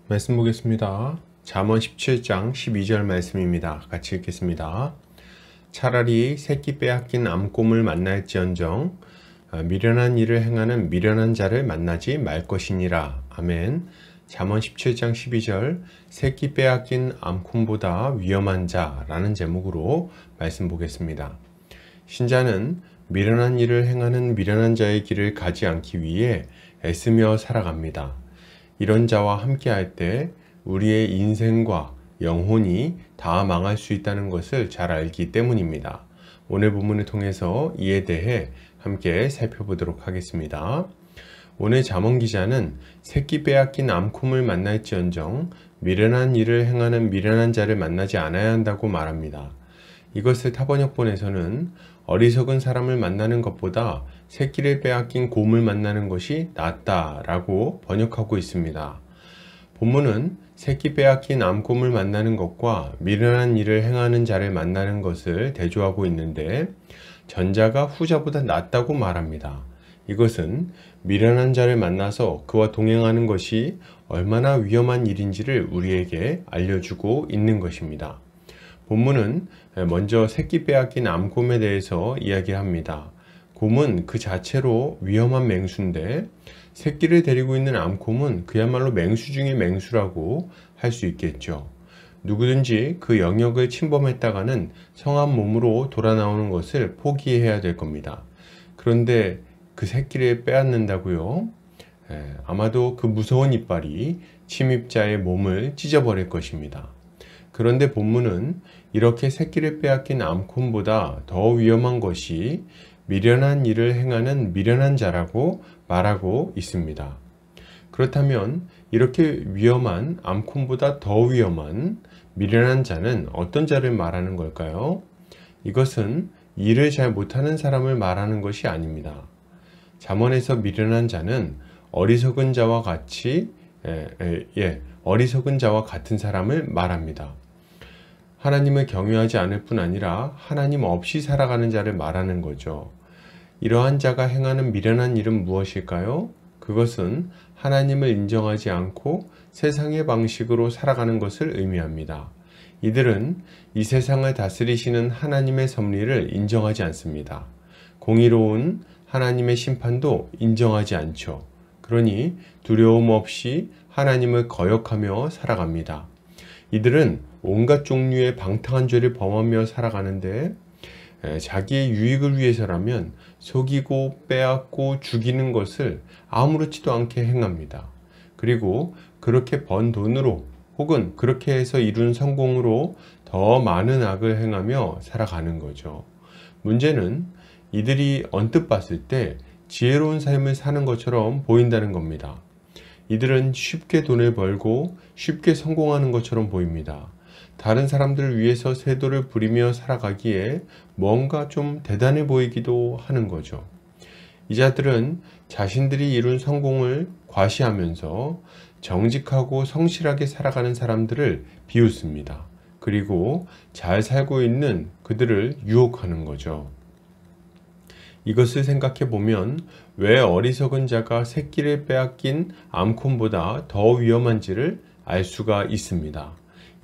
말씀 보겠습니다. 잠언 17장 12절 말씀입니다. 같이 읽겠습니다. 차라리 새끼 빼앗긴 암곰을 만날지언정 미련한 일을 행하는 미련한 자를 만나지 말 것이니라. 아멘. 잠언 17장 12절 새끼 빼앗긴 암곰보다 위험한 자라는 제목으로 말씀 보겠습니다. 신자는 미련한 일을 행하는 미련한 자의 길을 가지 않기 위해 애쓰며 살아갑니다. 이런 자와 함께할 때 우리의 인생과 영혼이 다 망할 수 있다는 것을 잘 알기 때문입니다. 오늘 본문을 통해서 이에 대해 함께 살펴보도록 하겠습니다. 오늘 잠언 기자는 새끼 빼앗긴 암곰을 만날지언정 미련한 일을 행하는 미련한 자를 만나지 않아야 한다고 말합니다. 이것을 타번역본에서는 어리석은 사람을 만나는 것보다 새끼를 빼앗긴 곰을 만나는 것이 낫다라고 번역하고 있습니다. 본문은 새끼 빼앗긴 암곰을 만나는 것과 미련한 일을 행하는 자를 만나는 것을 대조하고 있는데 전자가 후자보다 낫다고 말합니다. 이것은 미련한 자를 만나서 그와 동행하는 것이 얼마나 위험한 일인지를 우리에게 알려주고 있는 것입니다. 본문은 먼저 새끼 빼앗긴 암곰에 대해서 이야기합니다. 곰은 그 자체로 위험한 맹수인데 새끼를 데리고 있는 암곰은 그야말로 맹수 중의 맹수라고 할 수 있겠죠. 누구든지 그 영역을 침범했다가는 성한 몸으로 돌아 나오는 것을 포기해야 될 겁니다. 그런데 그 새끼를 빼앗는다고요? 아마도 그 무서운 이빨이 침입자의 몸을 찢어버릴 것입니다. 그런데 본문은 이렇게 새끼를 빼앗긴 암곰보다 더 위험한 것이 미련한 일을 행하는 미련한 자라고 말하고 있습니다. 그렇다면 이렇게 위험한 암곰보다 더 위험한 미련한 자는 어떤 자를 말하는 걸까요? 이것은 일을 잘 못하는 사람을 말하는 것이 아닙니다. 잠언에서 미련한 자는 어리석은 자와 같은 사람을 말합니다. 하나님을 경외하지 않을 뿐 아니라 하나님 없이 살아가는 자를 말하는 거죠. 이러한 자가 행하는 미련한 일은 무엇일까요? 그것은 하나님을 인정하지 않고 세상의 방식으로 살아가는 것을 의미합니다. 이들은 이 세상을 다스리시는 하나님의 섭리를 인정하지 않습니다. 공의로운 하나님의 심판도 인정하지 않죠. 그러니 두려움 없이 하나님을 거역하며 살아갑니다. 이들은 온갖 종류의 방탕한 죄를 범하며 살아가는데 자기의 유익을 위해서라면 속이고 빼앗고 죽이는 것을 아무렇지도 않게 행합니다. 그리고 그렇게 번 돈으로 혹은 그렇게 해서 이룬 성공으로 더 많은 악을 행하며 살아가는 거죠. 문제는 이들이 언뜻 봤을 때 지혜로운 삶을 사는 것처럼 보인다는 겁니다. 이들은 쉽게 돈을 벌고 쉽게 성공하는 것처럼 보입니다. 다른 사람들을 위해서 세도를 부리며 살아가기에 뭔가 좀 대단해 보이기도 하는 거죠. 이 자들은 자신들이 이룬 성공을 과시하면서 정직하고 성실하게 살아가는 사람들을 비웃습니다. 그리고 잘 살고 있는 그들을 유혹하는 거죠. 이것을 생각해 보면 왜 어리석은 자가 새끼를 빼앗긴 암곰보다 더 위험한지를 알 수가 있습니다.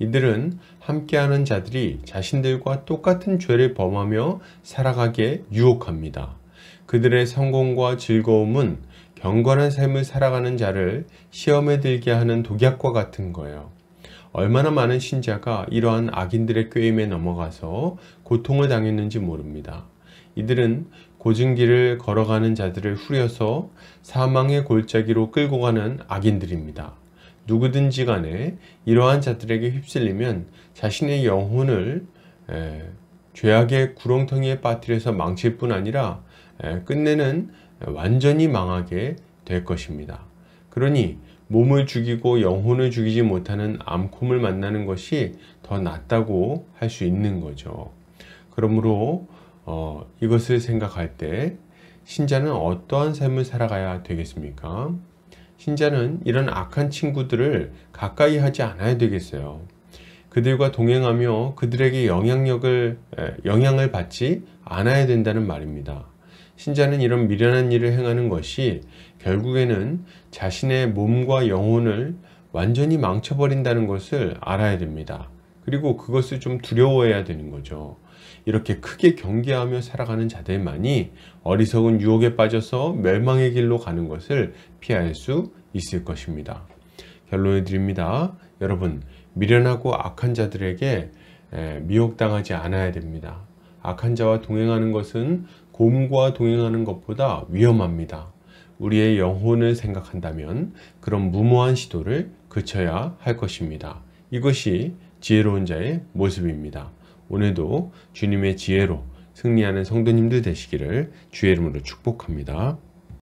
이들은 함께하는 자들이 자신들과 똑같은 죄를 범하며 살아가게 유혹합니다. 그들의 성공과 즐거움은 경건한 삶을 살아가는 자를 시험에 들게 하는 독약과 같은 거예요. 얼마나 많은 신자가 이러한 악인들의 꾀임에 넘어가서 고통을 당했는지 모릅니다. 이들은 고진 길을 걸어가는 자들을 후려서 사망의 골짜기로 끌고 가는 악인들입니다. 누구든지 간에 이러한 자들에게 휩쓸리면 자신의 영혼을 죄악의 구렁텅이에 빠뜨려서 망칠 뿐 아니라 끝내는 완전히 망하게 될 것입니다. 그러니 몸을 죽이고 영혼을 죽이지 못하는 암곰을 만나는 것이 더 낫다고 할 수 있는 거죠. 그러므로 이것을 생각할 때 신자는 어떠한 삶을 살아가야 되겠습니까? 신자는 이런 악한 친구들을 가까이 하지 않아야 되겠어요. 그들과 동행하며 그들에게 영향을 받지 않아야 된다는 말입니다. 신자는 이런 미련한 일을 행하는 것이 결국에는 자신의 몸과 영혼을 완전히 망쳐버린다는 것을 알아야 됩니다. 그리고 그것을 좀 두려워해야 되는 거죠. 이렇게 크게 경계하며 살아가는 자들만이 어리석은 유혹에 빠져서 멸망의 길로 가는 것을 피할 수 있을 것입니다. 결론을 드립니다. 여러분, 미련하고 악한 자들에게 미혹당하지 않아야 됩니다. 악한 자와 동행하는 것은 곰과 동행하는 것보다 위험합니다. 우리의 영혼을 생각한다면 그런 무모한 시도를 그쳐야 할 것입니다. 이것이 지혜로운 자의 모습입니다. 오늘도 주님의 지혜로 승리하는 성도님들 되시기를 주의 이름으로 축복합니다.